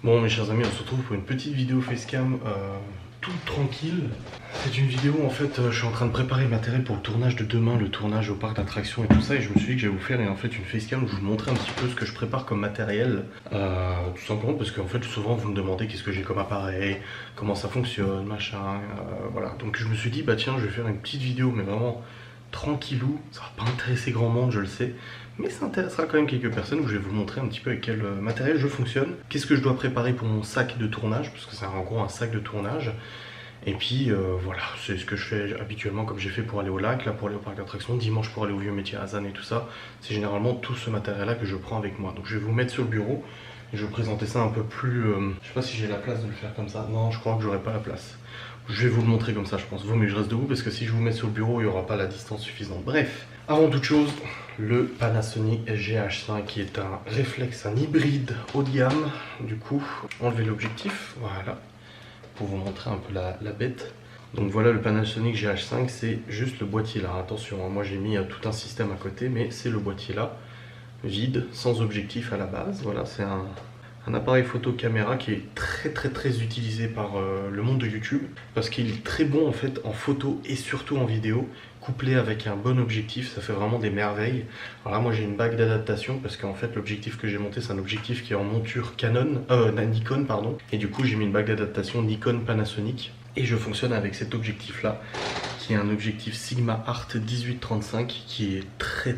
Bon mes chers amis, on se retrouve pour une petite vidéo facecam toute tranquille. C'est une vidéo en fait, je suis en train de préparer le matériel pour le tournage de demain, le tournage au parc d'attractions et tout ça, et je me suis dit que j'allais vous faire en fait une facecam où je vous montrer un petit peu ce que je prépare comme matériel, tout simplement parce qu'en fait souvent vous me demandez qu'est-ce que j'ai comme appareil, comment ça fonctionne, machin, voilà. Donc je me suis dit bah tiens je vais faire une petite vidéo mais vraiment tranquillou, ça va pas intéresser grand monde je le sais, mais ça intéressera quand même quelques personnes où je vais vous montrer un petit peu avec quel matériel je fonctionne, qu'est-ce que je dois préparer pour mon sac de tournage, parce que c'est en gros un sac de tournage. Et puis voilà, c'est ce que je fais habituellement comme j'ai fait pour aller au lac, là pour aller au parc d'attractions, dimanche pour aller au Vieux Métier à Zanne et tout ça. C'est généralement tout ce matériel là que je prends avec moi. Donc je vais vous mettre sur le bureau et je vais vous présenter ça un peu plus... je sais pas si j'ai la place de le faire comme ça. Non, je crois que j'aurai pas la place. Je vais vous le montrer comme ça je pense. Vaut mieux que je reste debout parce que si je vous mets sur le bureau, il n'y aura pas la distance suffisante. Bref, avant toute chose, le Panasonic GH5 qui est un réflexe, un hybride haut de gamme. Du coup, enlever l'objectif, voilà. Pour vous montrer un peu la bête. Donc voilà le Panasonic GH5, c'est juste le boîtier là, attention, hein, moi j'ai mis tout un système à côté, mais c'est le boîtier là, vide, sans objectif à la base. Voilà, c'est un appareil photo caméra qui est très utilisé par le monde de YouTube, parce qu'il est très bon en fait en photo et surtout en vidéo, couplé avec un bon objectif, ça fait vraiment des merveilles. Alors là moi j'ai une bague d'adaptation, parce qu'en fait l'objectif que j'ai monté c'est un objectif qui est en monture Nikon pardon, et du coup j'ai mis une bague d'adaptation Nikon Panasonic, et je fonctionne avec cet objectif là, qui est un objectif Sigma Art 18-35 qui est très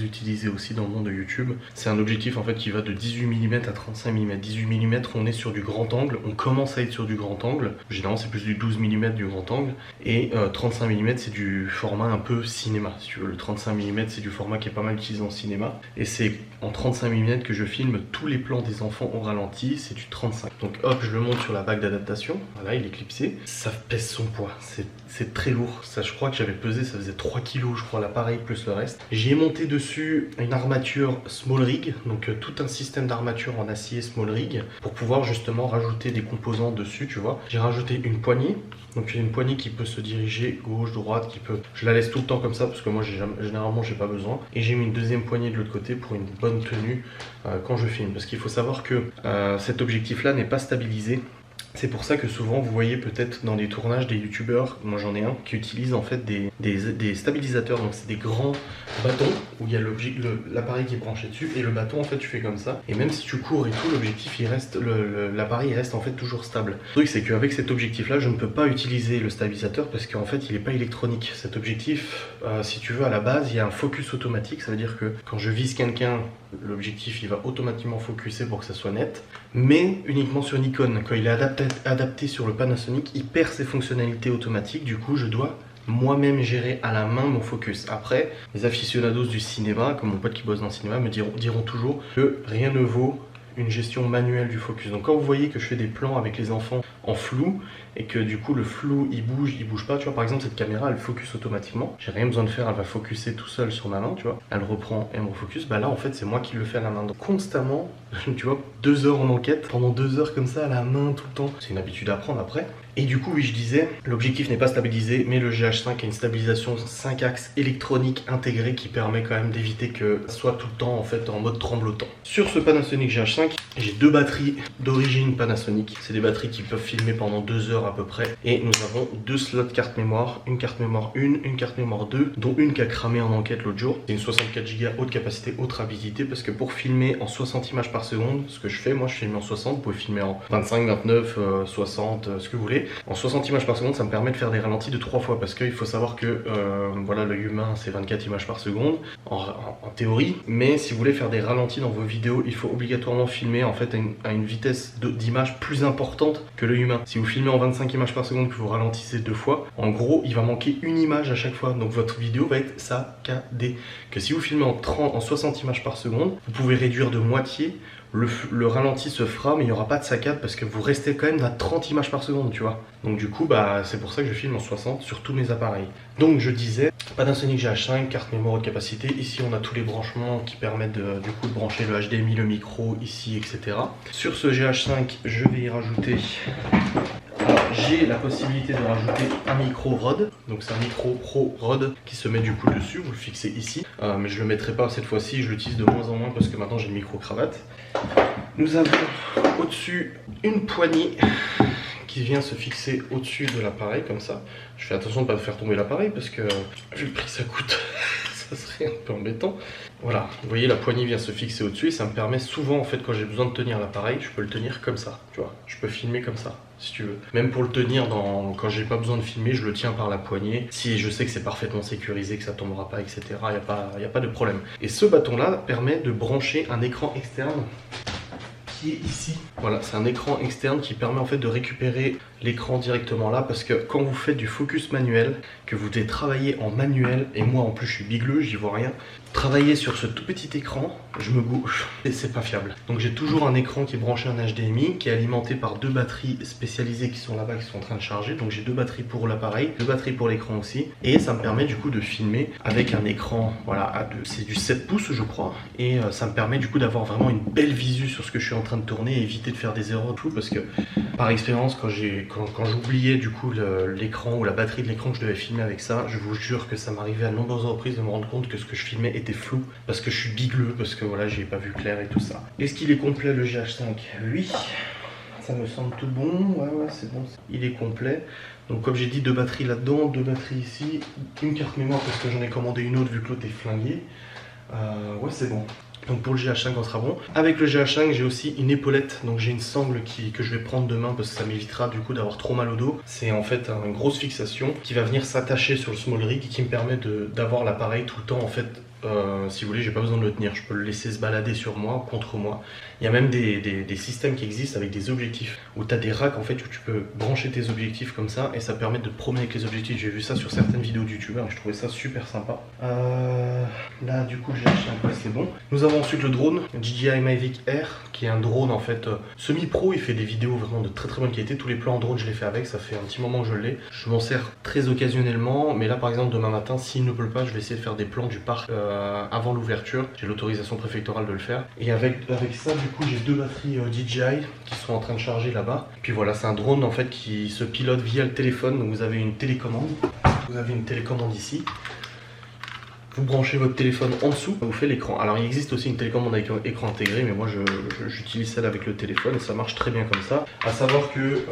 utilisé aussi dans le monde de YouTube. C'est un objectif en fait qui va de 18 mm à 35 mm. 18 mm on est sur du grand angle, on commence à être sur du grand angle, généralement c'est plus du 12 mm du grand angle, et 35 mm c'est du format un peu cinéma, si tu veux. Le 35 mm c'est du format qui est pas mal utilisé en cinéma, et c'est en 35 mm que je filme tous les plans des enfants au ralenti, c'est du 35. Donc hop, je le monte sur la bague d'adaptation, voilà il est clipsé, ça pèse son poids, c'est très lourd. Ça, je crois que j'avais pesé, ça faisait 3 kg, je crois, l'appareil plus le reste. J'ai monté dessus une armature small rig, donc tout un système d'armature en acier small rig, pour pouvoir justement rajouter des composants dessus, tu vois. J'ai rajouté une poignée, donc une poignée qui peut se diriger gauche, droite, qui peut... Je la laisse tout le temps comme ça, parce que moi, généralement, j'ai pas besoin. Et j'ai mis une deuxième poignée de l'autre côté pour une bonne tenue quand je filme. Parce qu'il faut savoir que cet objectif-là n'est pas stabilisé. C'est pour ça que souvent vous voyez peut-être dans les tournages des youtubeurs, moi j'en ai un, qui utilise en fait des stabilisateurs, donc c'est des grands bâtons où il y a l'appareil qui est branché dessus, et le bâton en fait tu fais comme ça, et même si tu cours et tout, l'objectif il reste, l'appareil reste en fait toujours stable. Le truc c'est qu'avec cet objectif là je ne peux pas utiliser le stabilisateur parce qu'en fait il n'est pas électronique. Cet objectif, si tu veux, à la base il y a un focus automatique, ça veut dire que quand je vise quelqu'un, l'objectif il va automatiquement focuser pour que ça soit net, mais uniquement sur Nikon. Quand il est adapté sur le Panasonic, il perd ses fonctionnalités automatiques, du coup je dois moi-même gérer à la main mon focus. Après, les aficionados du cinéma, comme mon pote qui bosse dans le cinéma, me diront toujours que rien ne vaut une gestion manuelle du focus. Donc quand vous voyez que je fais des plans avec les enfants en flou, et que du coup le flou il bouge pas, tu vois, par exemple cette caméra elle focus automatiquement, j'ai rien besoin de faire, elle va focuser tout seul sur ma main, tu vois, elle reprend et elle me refocus, bah là en fait c'est moi qui le fais à la main. Donc constamment, tu vois, 2 heures en enquête, pendant 2 heures comme ça à la main tout le temps, c'est une habitude à prendre après. Et du coup oui je disais, l'objectif n'est pas stabilisé, mais le GH5 a une stabilisation 5 axes électronique intégrée qui permet quand même d'éviter que ça soit tout le temps en fait en mode tremblotant. Sur ce Panasonic GH5, j'ai 2 batteries d'origine Panasonic, c'est des batteries qui peuvent filmer pendant 2 heures à peu près, et nous avons 2 slots carte mémoire, une carte mémoire 1, une carte mémoire 2, dont une qui a cramé en enquête l'autre jour. C'est une 64 Go haute capacité, haute rapidité, parce que pour filmer en 60 images par seconde, ce que je fais, moi je filme en 60, vous pouvez filmer en 25, 29, 60, ce que vous voulez. En 60 images par seconde, ça me permet de faire des ralentis de 3 fois, parce qu'il faut savoir que voilà, l'œil humain c'est 24 images par seconde en théorie, mais si vous voulez faire des ralentis dans vos vidéos, il faut obligatoirement filmer en fait à une vitesse d'image plus importante que l'œil humain. Si vous filmez en 25 images par seconde que vous ralentissez 2 fois, en gros il va manquer une image à chaque fois, donc votre vidéo va être saccadée. Que si vous filmez en 60 images par seconde, vous pouvez réduire de moitié. Le ralenti se fera, mais il n'y aura pas de saccade parce que vous restez quand même à 30 images par seconde, tu vois. Donc du coup, bah, c'est pour ça que je filme en 60 sur tous mes appareils. Donc je disais, Panasonic GH5, carte mémoire haute capacité. Ici, on a tous les branchements qui permettent du coup de brancher le HDMI, le micro, ici, etc. Sur ce GH5, je vais y rajouter... Alors, j'ai la possibilité de rajouter un micro Rode, donc c'est un micro pro Rode qui se met du coup dessus, vous le fixez ici, mais je le mettrai pas cette fois-ci, je l'utilise de moins en moins parce que maintenant j'ai le micro cravate. Nous avons au-dessus une poignée qui vient se fixer au-dessus de l'appareil comme ça. Je fais attention de ne pas faire tomber l'appareil parce que vu le prix que ça coûte, ça serait un peu embêtant. Voilà, vous voyez, la poignée vient se fixer au-dessus et ça me permet souvent, en fait, quand j'ai besoin de tenir l'appareil, je peux le tenir comme ça, tu vois. Je peux filmer comme ça, si tu veux. Même pour le tenir, quand j'ai pas besoin de filmer, je le tiens par la poignée. Si je sais que c'est parfaitement sécurisé, que ça tombera pas, etc., il n'y a pas de problème. Et ce bâton-là permet de brancher un écran externe qui est ici. Voilà, c'est un écran externe qui permet en fait de récupérer l'écran directement là, parce que quand vous faites du focus manuel, que vous devez travailler en manuel, et moi en plus je suis bigleux, j'y vois rien, travailler sur ce tout petit écran, je me gouche et c'est pas fiable. Donc j'ai toujours un écran qui est branché en HDMI, qui est alimenté par deux batteries spécialisées qui sont là-bas, qui sont en train de charger. Donc j'ai deux batteries pour l'appareil, deux batteries pour l'écran aussi, et ça me permet du coup de filmer avec un écran, voilà, c'est du 7 pouces je crois, et ça me permet du coup d'avoir vraiment une belle visu sur ce que je suis en train de tourner et éviter de faire des erreurs de tout, parce que par expérience quand j'oubliais du coup l'écran ou la batterie de l'écran que je devais filmer avec ça, je vous jure que ça m'arrivait à de nombreuses reprises de me rendre compte que ce que je filmais était flou, parce que je suis bigleux, parce que voilà, j'ai pas vu clair et tout ça. Est-ce qu'il est complet le GH5? Oui, ça me semble tout bon. Ouais, c'est bon, il est complet. Donc comme j'ai dit, deux batteries là-dedans, deux batteries ici, une carte mémoire parce que j'en ai commandé une autre vu que l'autre est flinguée. Ouais, c'est bon. Donc pour le GH5 on sera bon. Avec le GH5 j'ai aussi une épaulette, donc j'ai une sangle que je vais prendre demain parce que ça m'évitera du coup d'avoir trop mal au dos. C'est en fait une grosse fixation qui va venir s'attacher sur le small rig et qui me permet d'avoir l'appareil tout le temps en fait. Si vous voulez, j'ai pas besoin de le tenir, je peux le laisser se balader sur moi, contre moi. Il y a même des systèmes qui existent avec des objectifs, où tu as des racks en fait où tu peux brancher tes objectifs comme ça et ça permet de te promener avec les objectifs. J'ai vu ça sur certaines vidéos de youtubeurs et je trouvais ça super sympa. Là du coup j'ai acheté un peu, c'est bon. Nous avons ensuite le drone DJI Mavic Air, qui est un drone en fait semi-pro. Il fait des vidéos vraiment de très très bonne qualité. Tous les plans en drone je les fais avec, ça fait un petit moment que je l'ai. Je m'en sers très occasionnellement, mais là par exemple demain matin, s'il ne pleut pas, je vais essayer de faire des plans du parc avant l'ouverture. J'ai l'autorisation préfectorale de le faire. Et avec ça du coup j'ai deux batteries DJI qui sont en train de charger là-bas. Puis voilà, c'est un drone en fait qui se pilote via le téléphone. Donc vous avez une télécommande. Vous avez une télécommande ici. Vous branchez votre téléphone en dessous, ça vous fait l'écran. Alors il existe aussi une télécommande avec écran intégré, mais moi j'utilise celle avec le téléphone et ça marche très bien comme ça. À savoir que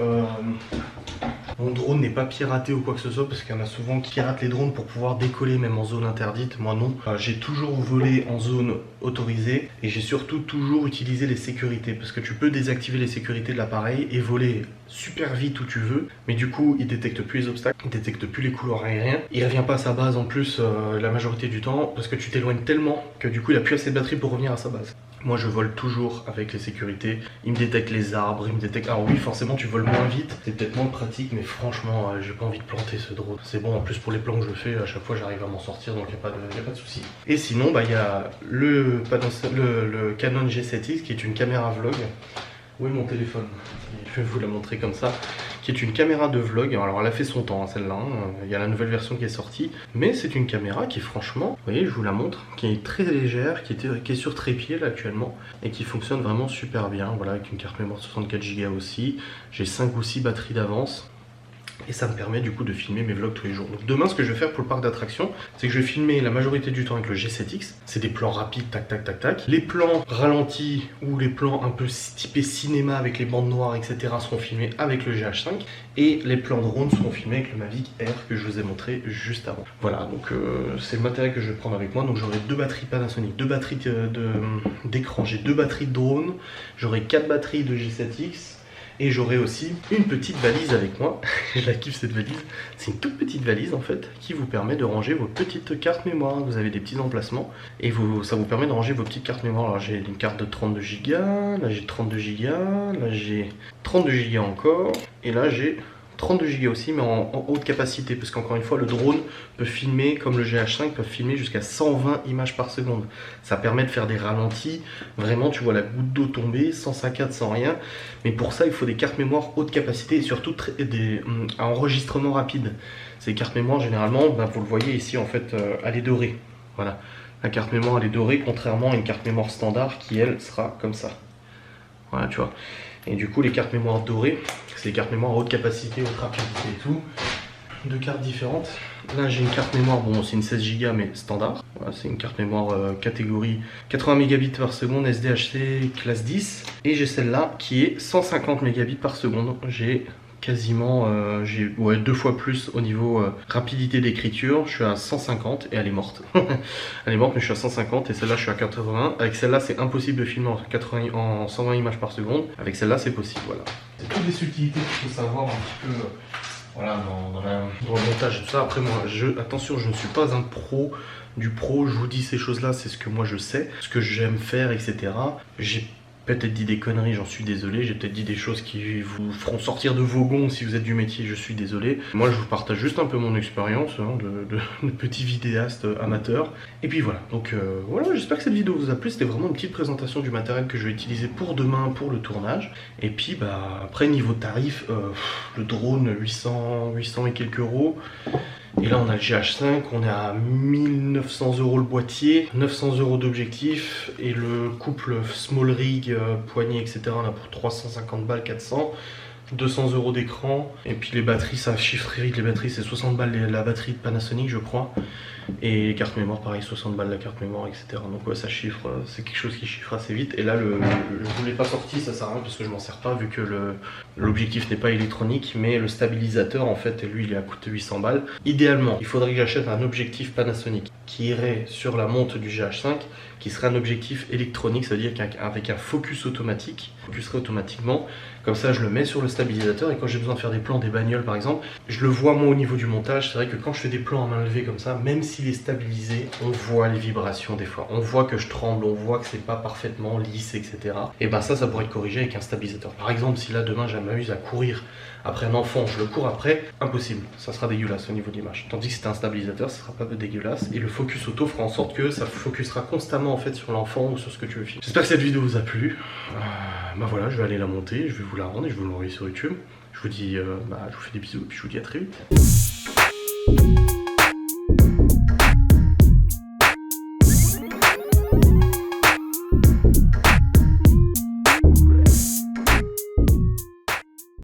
mon drone n'est pas piraté ou quoi que ce soit, parce qu'il y en a souvent qui piratent les drones pour pouvoir décoller même en zone interdite. Moi non, j'ai toujours volé en zone autorisée et j'ai surtout toujours utilisé les sécurités, parce que tu peux désactiver les sécurités de l'appareil et voler super vite où tu veux, mais du coup il détecte plus les obstacles, il détecte plus les couloirs aériens, il revient pas à sa base en plus la majorité du temps, parce que tu t'éloignes tellement que du coup il a plus assez de batterie pour revenir à sa base. Moi je vole toujours avec les sécurités, il me détecte les arbres, il me détecte... Alors oui forcément tu voles moins vite, c'est peut-être moins pratique, mais franchement j'ai pas envie de planter ce drone. C'est bon, en plus pour les plans que je fais, à chaque fois j'arrive à m'en sortir, donc il n'y a pas de souci. Et sinon il y a le Canon G7X qui est une caméra vlog. Où est mon téléphone? Je vais vous la montrer comme ça. Qui est une caméra de vlog. Alors elle a fait son temps hein, celle-là, hein. Il y a la nouvelle version qui est sortie, mais c'est une caméra qui franchement, vous voyez je vous la montre, qui est très légère, qui est sur trépied là actuellement, et qui fonctionne vraiment super bien. Voilà, avec une carte mémoire 64 Go aussi, j'ai 5 ou 6 batteries d'avance. Et ça me permet du coup de filmer mes vlogs tous les jours. Donc demain ce que je vais faire pour le parc d'attractions, c'est que je vais filmer la majorité du temps avec le G7X. C'est des plans rapides, tac tac tac tac. Les plans ralentis ou les plans un peu typés cinéma avec les bandes noires etc. seront filmés avec le GH5. Et les plans drone seront filmés avec le Mavic Air que je vous ai montré juste avant. Voilà, donc c'est le matériel que je vais prendre avec moi. Donc j'aurai deux batteries Panasonic, deux batteries d'écran, j'ai deux batteries de drone, j'aurai 4 batteries de G7X. Et j'aurai aussi une petite valise avec moi. Je la kiffe cette valise. C'est une toute petite valise en fait qui vous permet de ranger vos petites cartes mémoire. Vous avez des petits emplacements et ça vous permet de ranger vos petites cartes mémoire. Alors j'ai une carte de 32 Go, là j'ai 32 Go, là j'ai 32 Go encore et là j'ai 32 Go aussi, mais en haute capacité, parce qu'encore une fois le drone peut filmer, comme le GH5 peut filmer jusqu'à 120 images par seconde. Ça permet de faire des ralentis, vraiment tu vois la goutte d'eau tomber sans saccade, sans rien, mais pour ça il faut des cartes mémoire haute capacité et surtout des enregistrements rapides. Ces cartes mémoire généralement, vous le voyez ici en fait, elle est dorée, voilà. La carte mémoire elle est dorée, contrairement à une carte mémoire standard qui elle sera comme ça, voilà tu vois. Et du coup les cartes mémoire dorées, c'est des cartes mémoire à haute capacité, haute rapidité et tout. deux cartes différentes. Là j'ai une carte mémoire, bon c'est une 16 Go mais standard. Voilà, c'est une carte mémoire catégorie 80 mégabits par seconde SDHC classe 10. Et j'ai celle-là qui est 150 mégabits par seconde. J'ai quasiment ouais, 2 fois plus au niveau rapidité d'écriture. Je suis à 150 et elle est morte. Elle est morte mais je suis à 150 et celle-là je suis à 80. Avec celle-là c'est impossible de filmer en 120 images par seconde. Avec celle-là c'est possible, voilà. C'est toutes les subtilités qu'il faut savoir un petit peu voilà, dans le montage et tout ça. Après moi, attention, je ne suis pas un pro du pro. Je vous dis ces choses-là, c'est ce que moi je sais, ce que j'aime faire, etc. J'ai peut-être dit des conneries, j'en suis désolé. J'ai peut-être dit des choses qui vous feront sortir de vos gonds si vous êtes du métier, je suis désolé. Moi, je vous partage juste un peu mon expérience hein, de petit vidéaste amateur. Et puis voilà, donc voilà, j'espère que cette vidéo vous a plu. C'était vraiment une petite présentation du matériel que je vais utiliser pour demain, pour le tournage. Et puis, bah, après, niveau tarif, le drone, 800 et quelques euros. Et là on a le GH5, on est à 1900 € le boîtier, 900 € d'objectif et le couple small rig, poignée etc. on a pour 350 balles, 400, 200 € d'écran. Et puis les batteries, ça chiffre très vite, les batteries c'est 60 balles la batterie de Panasonic je crois. Et les cartes mémoire pareil, 60 balles la carte mémoire etc. Donc ouais ça chiffre, c'est quelque chose qui chiffre assez vite. Et là je ne l'ai pas sorti, ça sert à rien parce que je m'en sers pas vu que l'objectif n'est pas électronique. Mais le stabilisateur en fait lui il est à coût de 800 balles. Idéalement il faudrait que j'achète un objectif Panasonic qui irait sur la monte du GH5, qui serait un objectif électronique, c'est-à-dire qu'avec un focus automatique, focuserait automatiquement. Comme ça je le mets sur le stabilisateur et quand j'ai besoin de faire des plans des bagnoles par exemple, je le vois moi au niveau du montage. C'est vrai que quand je fais des plans à main levée comme ça, même s'il est stabilisé, on voit les vibrations des fois, on voit que je tremble, on voit que c'est pas parfaitement lisse etc. Et ben ça pourrait être corrigé avec un stabilisateur. Par exemple si là demain je m'amuse à courir après un enfant, je le cours après, impossible, ça sera dégueulasse au niveau de l'image. Tandis que c'est un stabilisateur, ça sera pas dégueulasse. Et le focus auto fera en sorte que ça focusera constamment en fait sur l'enfant ou sur ce que tu veux filmer. J'espère que cette vidéo vous a plu. Bah voilà, je vais aller la monter, je vais vous la rendre et je vais vous l'envoyer sur YouTube. Je vous dis, je vous fais des bisous et puis je vous dis à très vite.